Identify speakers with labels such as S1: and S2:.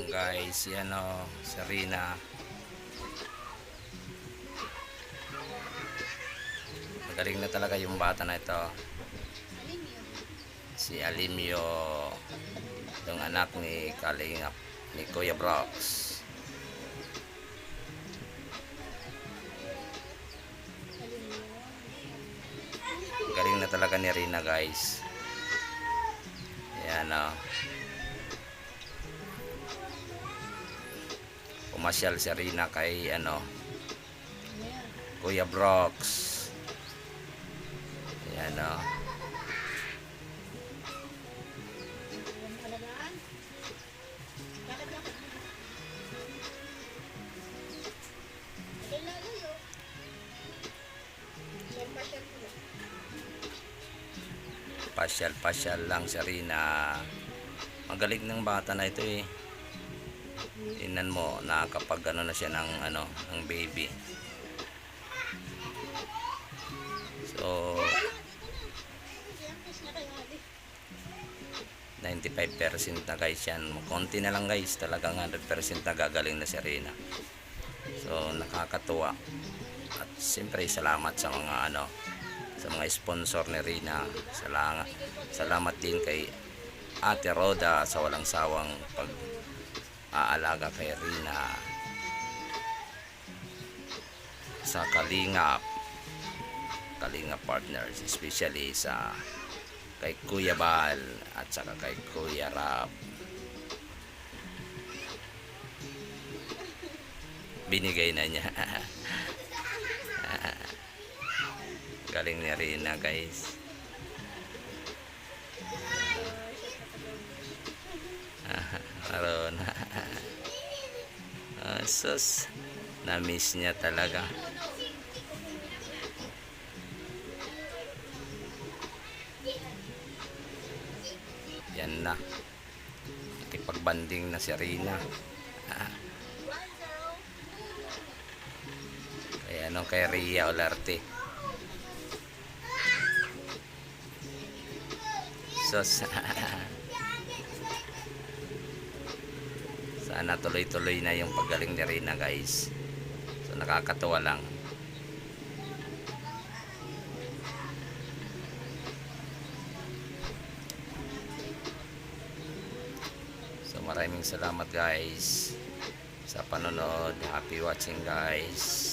S1: Guys, yan o, Serena. Magaling na talaga yung bata na ito. Si Alimio, yung anak ni Kalingap, ni Kuya Brox. Galing na talaga ni Rina, guys. Yan o. Pumasyal si Rina kay Kuya Brox. Yan o. Pasyal lang si Rina. Magaling ng bata na ito eh. Tingnan mo na kapag na siya ng baby. So 95% na guys yan. Konti na lang guys, talagang 100% na gagaling na si Rina. So nakakatuwa. At siyempre salamat sa mga sa mga sponsor ni Rina. Salamat din kay Ate Roda sa walang sawang pag-aalaga kay Rina. Sa Kalingap partners, especially sa kay Kuya Bal at saka kay Kuya Rab. Binigay na niya. Galing ni Rina, guys. Aron. Sus, na-miss niya talaga. Yan na. Nakipagbanding na si Rina. Kaya kay Ria Olarte. Sus. Sana tuloy-tuloy na yung paggaling ni Rina, guys. So nakakatuwa lang. So maraming salamat guys sa panonood. Happy watching, guys.